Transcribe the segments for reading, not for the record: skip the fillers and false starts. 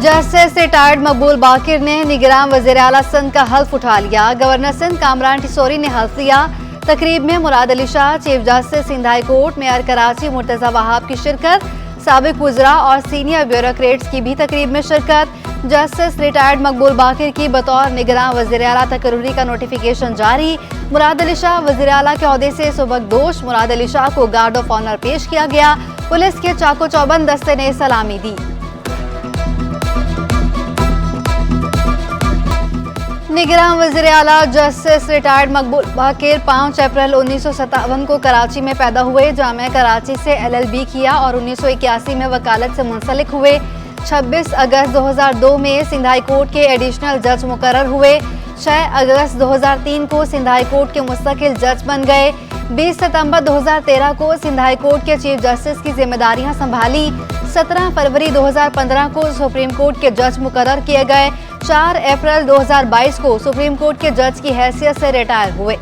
Justice retired मकबूल बाकिर ने निगरान वज़ीर आला सिंध का हल्फ उठा लिया। गवर्नर सिंध कामरान टिसोरी ने हल्फ लिया। तकरीब में Murad Ali Shah, chief justice Sindh high court, mayor Karachi Murtaza Wahab की शिरकत, साबिक वुज़रा और सीनियर ब्यूरोक्रेट्स की भी तकरीब में शिरकत। जस्टिस रिटायर्ड मकबूल बाकिर की बतौर निगरान वज़ीर आला तकर्रुरी का नोटिफिकेशन जारी। मुराद अली शाह वज़ीर आला के ओहदे से सुबकदोश। मुराद अली शाह को गार्ड ऑफ ऑनर पेश किया गया। पुलिस के चाको चौबंद दस्ते ने सलामी दी। निगरान वज़ीर आला जस्टिस रिटायर्ड मकबूल बाकिर 5 अप्रैल 1957 को कराची में पैदा हुए। जामिया कराची से LLB किया और 1981 में वकालत से मुंसलिक हुए। 26 अगस्त 2002 में सिंध हाई कोर्ट के एडिशनल जज मुकर्रर हुए। 6 अगस्त 2003 को सिंध हाई कोर्ट के मुस्तकिल जज बन गए। 20 सितंबर 2013 को सिंध हाई कोर्ट के चीफ जस्टिस की जिम्मेदारियां संभाली। 17 फरवरी 2015 को सुप्रीम कोर्ट के जज मुकर्रर किए गए। 4 अप्रैल 2022 को सुप्रीम कोर्ट के जज की हैसियत से रिटायर हुए।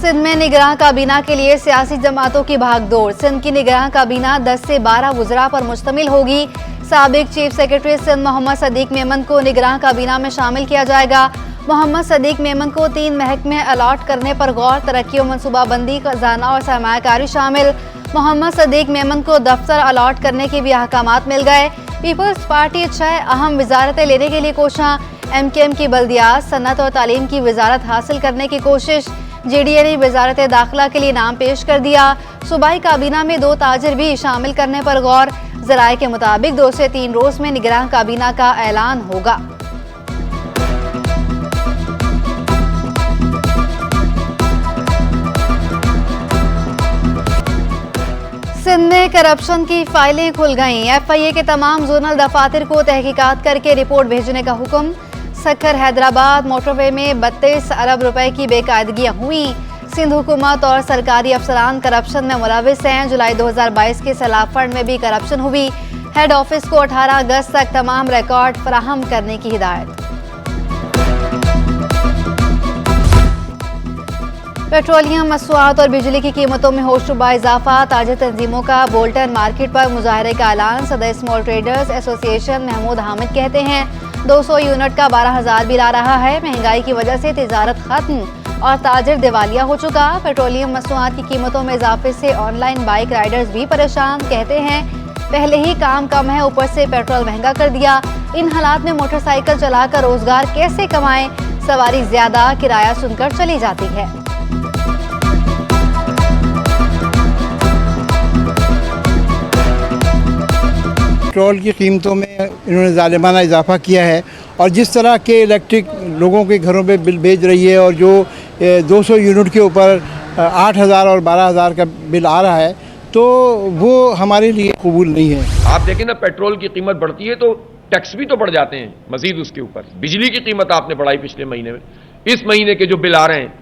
सिंध में निगरान काबीना के लिए सियासी जमातों की भागदौड़। सिंध की निगरान काबीना 10 से 12 वुज़रा पर मुश्तमिल होगी। साबिक चीफ सेक्रेटरी सिंध मोहम्मद सदीक मेमन को निगरान काबीना में शामिल किया जाएगा। मोहम्मद सदीक मेमन को 3 महकमे अलॉट करने पर गौर, तरक्की और मनसूबाबंदी, खजाना और सरमायाकारी शामिल। मोहम्मद सदीक मेमन को दफ्तर अलॉट करने के भी अहकामात मिल गए। पीपल्स पार्टी 6 अहम वजारतें लेने के लिए कोशां। MKM की बल्दियात, सनत और तालीम की वजारत हासिल करने की कोशिश। JDA ने वजारत दाखिला के लिए नाम पेश कर दिया। सूबाई काबीना में 2 ताजिर भी शामिल करने पर गौर। ज़राए के मुताबिक 2 से 3 रोज में निगरान काबीना का ऐलान होगा। सिंध में करप्शन की फाइलें खुल गईं। FIA के तमाम जोनल दफातर को तहकीकात करके रिपोर्ट भेजने का हुक्म। सक्खर हैदराबाद मोटरवे में 32 अरब रुपए की बेकायदगियां हुई। सिंध हुकूमत और सरकारी अफसरान करप्शन में मुलविस हैं। जुलाई 2022 के सैलाब फंड में भी करप्शन हुई। हेड ऑफिस को 18 अगस्त तक तमाम रिकॉर्ड फराहम करने की हिदायत। पेट्रोलियम मसनूआत और बिजली की कीमतों में होशरुबा इजाफा। ताजिर तंजीमों का बोल्टन मार्केट पर मुजाहरे का ऐलान। सदर small traders association Mahmood Hamid कहते हैं 200 यूनिट का 12,000 बिल आ रहा है। महंगाई की वजह से तिजारत खत्म और ताजिर दिवालिया हो चुका। पेट्रोलियम मसनूआत की कीमतों में इजाफे से ऑनलाइन बाइक राइडर्स भी परेशान। कहते हैं पहले ही काम कम है, ऊपर से पेट्रोल महंगा कर दिया। इन हालात में मोटरसाइकिल चलाकर रोजगार कैसे कमाएं? सवारी ज्यादा, किराया सुनकर चली जाती है। पेट्रोल की कीमतों में इन्होंने ज़ालिमाना इजाफा किया है और जिस तरह के इलेक्ट्रिक लोगों के घरों पे बिल भेज रही है और जो 200 यूनिट के ऊपर 8,000 और 12,000 का बिल आ रहा है, तो वो हमारे लिए कबूल नहीं है। आप देखें ना, पेट्रोल की कीमत बढ़ती है तो टैक्स भी तो बढ़ जाते हैं मजीद उसके ऊपर। बिजली की कीमत आपने बढ़ाई पिछले महीने में। इस महीने के जो बिल आ रहे हैं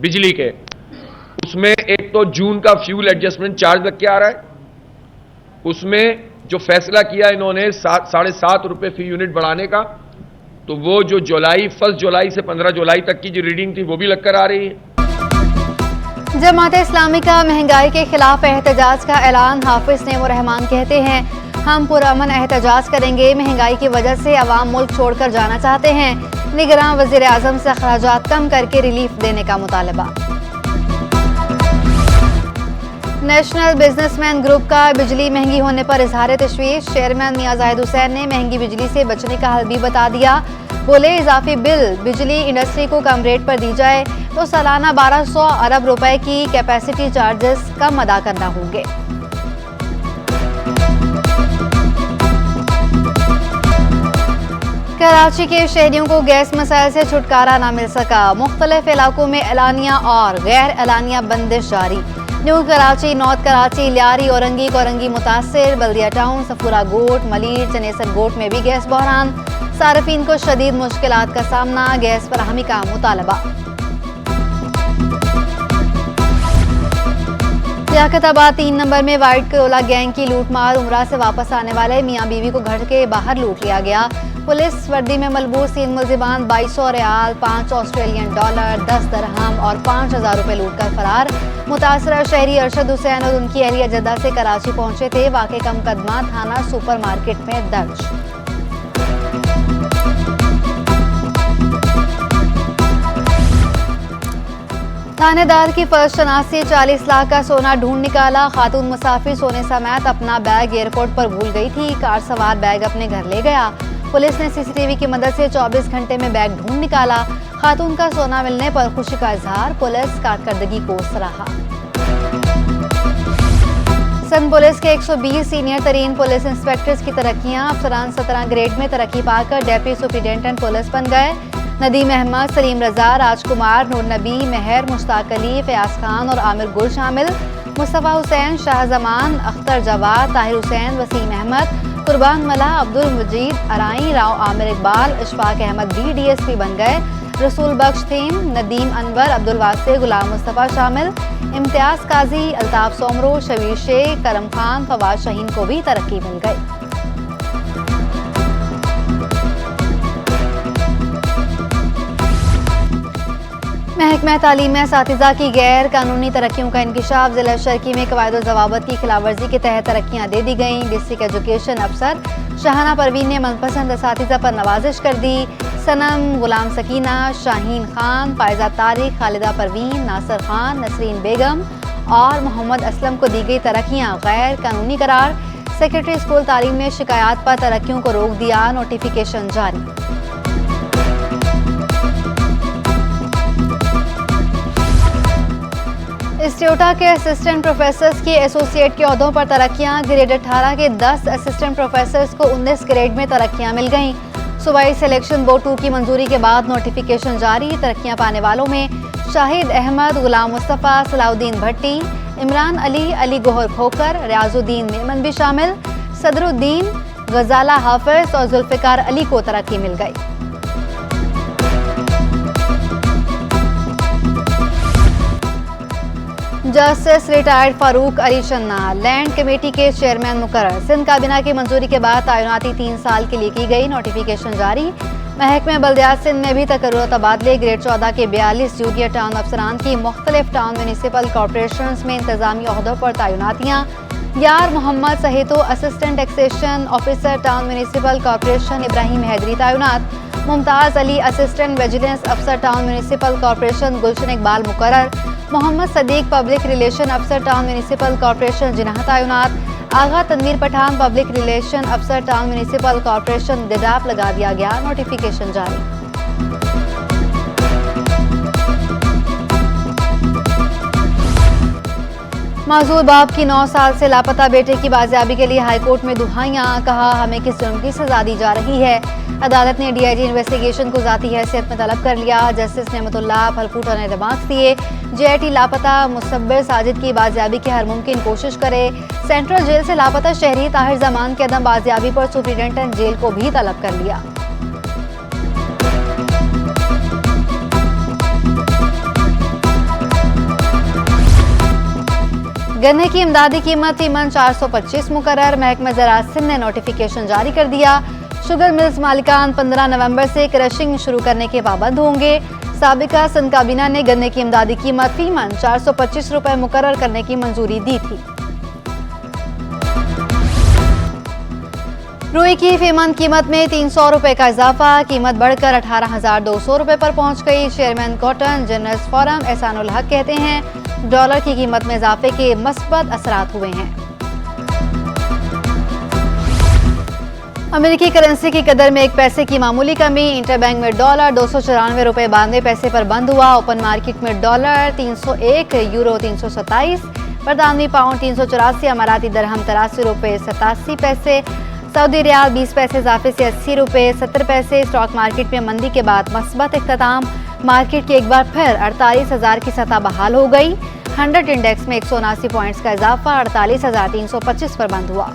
बिजली के, उसमें एक तो जून का फ्यूल एडजस्टमेंट चार्ज लग के आ रहा है। उसमें जो फैसला किया इन्होंने 7.5 रुपए फी यूनिट बढ़ाने का, तो वो जो 1 जुलाई से 15 जुलाई तक की जो रीडिंग थी वो भी लगकर आ रही है। जमात इस्लामी का महंगाई के खिलाफ एहतजाज का ऐलान। हाफिज नेमो रहमान कहते हैं हम पुरअमन एहतजाज करेंगे। महंगाई की वजह से अवाम मुल्क छोड़कर जाना चाहते हैं। निगरान वज़ीर आज़म से अखराजात कम करके रिलीफ देने का मुतालबा। नेशनल बिजनेसमैन ग्रुप का बिजली महंगी होने पर इजहार तशवीश। चेयरमैन मियां जाहिद हुसैन ने महंगी बिजली से बचने का हल भी बता दिया। बोले इजाफी बिल बिजली इंडस्ट्री को कम रेट पर दी जाए तो सालाना 1200 अरब रुपए की कैपेसिटी चार्जेस कम अदा करना होंगे। कराची के शहरियों को गैस मसाइल से छुटकारा न मिल सका। मुख्तलिफ इलाकों में एलानिया और गैर एलानिया बंदिश जारी। न्यू कराची, नॉर्थ कराची, लियारी, औरंगी, कोरंगी मुतासिर। बल्दिया टाउन, सफूरा गोट, मलीर, चनेसर गोट में भी गैस बहरान। सार्फिन को शदीद मुश्किलात का सामना। गैस फराहमी का मुतालबा। लियाकताबाद 3 नंबर में वाइट करोला गैंग की लूटमार। उमरा से वापस आने वाले मियां बीवी को घर के बाहर लूट लिया गया। पुलिस वर्दी में मलबूस 3 मुलजिमान 2200 रियाल, 5 ऑस्ट्रेलियन डॉलर, 10 दरहम और 5000 रुपए लूटकर फरार। मुतासरा शहरी अरशद हुसैन और उनकी अहलिया जद्दा से कराची पहुंचे थे। वाक़े का मुकदमा थाना सुपर मार्केट में दर्ज। थानेदार की फर्स्ट शनाख्त से 40 लाख का सोना ढूंढ निकाला। खातून मुसाफिर सोने समेत अपना बैग एयरपोर्ट पर भूल गई थी। कार सवार बैग अपने घर ले गया। पुलिस ने सीसीटीवी की मदद से 24 घंटे में बैग ढूंढ निकाला। खातून का सोना मिलने पर खुशी का इजहार। पुलिस कारकर्दगी को सराहा। सन पुलिस के 120 सीनियर तरीन पुलिस इंस्पेक्टर्स की तरक्कियां। अफसरान 17 ग्रेड में तरक्की पाकर डेप्यूटी सुपरिटेंडेंट पुलिस बन गए। नदीम अहमद, सलीम रजा, राजकुमार, नूर नबी, मेहर, मुश्ताक अली, फयाज खान और आमिर गुल शामिल। मुस्तफ़ा हुसैन, शाहजमान, अख्तर जवाद, ताहिर हुसैन, वसीम अहमद, कुर्बान मला, अब्दुल मजीद, अराई, राव आमिर इकबाल, इशफाक अहमद भी DSP बन गए। रसूल बख्श थीम, नदीम अनवर, अब्दुल वासे, गुलाम मुस्तफ़ा शामिल। इम्तियाज काजी, अल्ताफ सोमरो, शबीर शेख, करम खान, फवाद शहीन को भी तरक्की मिल गई। महकमा तालीम में असातिज़ा की गैर कानूनी तरक्कियों का इंकिशाफ। जिला शर्की में कवायद और ज़वाबत की खिलाफवर्जी के तहत तरक्कियाँ दे दी गईं। डिस्ट्रिक्ट एजुकेशन अफसर शाहाना परवीन ने मनपसंद असातिज़ा पर नवाजिश कर दी। सनम, गुलाम सकीना, शाहीन खान, फायजा तारिक, खालिदा परवीन, नासर खान, नसरीन बेगम और मोहम्मद असलम को दी गई तरक्कियाँ गैर कानूनी करार। सेक्रेटरी स्कूल तालीम ने शिकायत पर तरक्कियों को रोक दिया। नोटिफिकेशन जारी। इंस्टीट्यूटा के असिस्टेंट प्रोफेसर्स की एसोसिएट के ओहदों पर तरक्कियां। ग्रेड 18 के 10 असिस्टेंट प्रोफेसर्स को 19 ग्रेड में तरक्कियां मिल गईं। सूबाई सिलेक्शन बोर्ड 2 की मंजूरी के बाद नोटिफिकेशन जारी। तरक्कियां पाने वालों में शाहिद अहमद, गुलाम मुस्तफ़ा, सलाउद्दीन भट्टी, इमरान अली, अली गोहर खोकर, रियाजुद्दीन मेमन भी शामिल। सदरुद्दीन, गजाला हाफिज और जुल्फ़िकार अली को तरक्की मिल गई। जस्टिस रिटायर्ड फारूक अली चन्ना लैंड कमेटी के चेयरमैन मुकर्रर। सिंध काबीना की मंजूरी के बाद तैनाती 3 साल के लिए की गई। नोटिफिकेशन जारी। महकमे बल्दियात सिंध में भी तकर्रुर तबादले। ग्रेड 14 के 42 जूनियर टाउन अफसरान की मुख्तलिफ टाउन म्यूनिसिपल कॉरपोरेशन में इंतजामी ओहदों पर तैनातियाँ। Yar Mohammad Sahito assistant taxation officer town municipal corporation Ibrahim Hyderi तैनात। मुमताज़ अली असिस्टेंट विजिलेंस अफसर town municipal corporation Gulshan Iqbal मुकर्रर। मोहम्मद सदीक पब्लिक रिलेशन अफसर टाउन म्यूनिसिपल कॉरपोरेशन जिनाह तैनात। आगा तनवीर पठान पब्लिक रिलेशन अफसर टाउन म्यूनिसिपल कॉरपोरेशन दिडाप लगा दिया गया। नोटिफिकेशन जारी। माजूर बाप की 9 साल से लापता बेटे की बाजियाबी के लिए हाईकोर्ट में दुहाइयां। कहा, हमें किस जुर्म की सजा दी जा रही है। अदालत ने DIG इन्वेस्टिगेशन को ज़ाती हैसियत में तलब कर लिया। जस्टिस नेमतुल्लाह फलफूटा ने रिमार्क्स दिए। JIT लापता मुसब्बिर साजिद की बाजियाबी की हर मुमकिन कोशिश करे। सेंट्रल जेल से लापता शहरी ताहिर जमान के अदम बाजियाबी पर सुपरिटेंडेंट जेल को भी तलब कर लिया। गन्ने की इमदादी कीमत फ़ीमन 425 मुकर्रर। महकमा ज़राअत सिंध ने नोटिफिकेशन जारी कर दिया। शुगर मिल्स मालिकान 15 नवंबर से क्रशिंग शुरू करने के पाबंद होंगे। साबिका सिंध काबीना ने गन्ने की इमदादी कीमत फ़ीमन 425 रुपए मुकर्रर करने की मंजूरी दी थी। रुई की फ़ीमन कीमत में 300 रुपए का इजाफा। कीमत बढ़कर 18,200 रुपए पर पहुंच गई। Chairman cotton generals forum Ehsanul हक कहते हैं, डॉलर की कीमत में इजाफे के मस्बत असरात हुए हैं। अमेरिकी करेंसी की कदर में 1 पैसे की मामूली कमी। इंटरबैंक में डॉलर 294 रुपए 92 पैसे पर बंद हुआ। ओपन मार्केट में डॉलर 301, यूरो 327, बरतानवी पाउंड 384, अमाराती दरहम 83 रुपए 87 पैसे, सऊदी रियाल 20 पैसे इजाफे से 80 रुपए 70 पैसे। स्टॉक मार्केट में मंदी के बाद मस्बत इख्तिताम। मार्केट की एक बार फिर 48,000 की सतह बहाल हो गई। 100 इंडेक्स में 179 पॉइंट्स का इजाफा 48,325 पर बंद हुआ।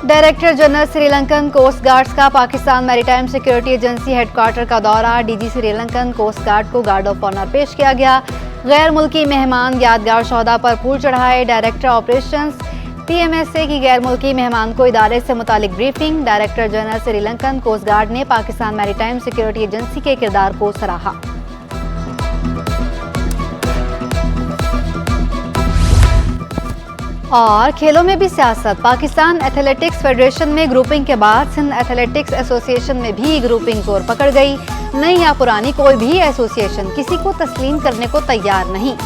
Director general Sri Lankan coast guards का Pakistan maritime security agency headquarter का दौरा। DG श्रीलंकन कोस्ट गार्ड को गार्ड ऑफ ऑनर पेश किया गया। गैर मुल्की मेहमान यादगार शोहदा पर फूल चढ़ाए। डायरेक्टर ऑपरेशंस PMSA की गैर मुल्की मेहमान को इदारे से मुतालिक briefing. Director general Sri Lankan coast guard ने पाकिस्तान मैरीटाइम सिक्योरिटी एजेंसी के किरदार को सराहा। और खेलों में भी सियासत। पाकिस्तान एथलेटिक्स फेडरेशन में ग्रुपिंग के बाद सिंध एथलेटिक्स एसोसिएशन में भी ग्रुपिंग जोर पकड़ गई। नई या पुरानी कोई भी एसोसिएशन किसी को तस्लीम करने को तैयार नहीं।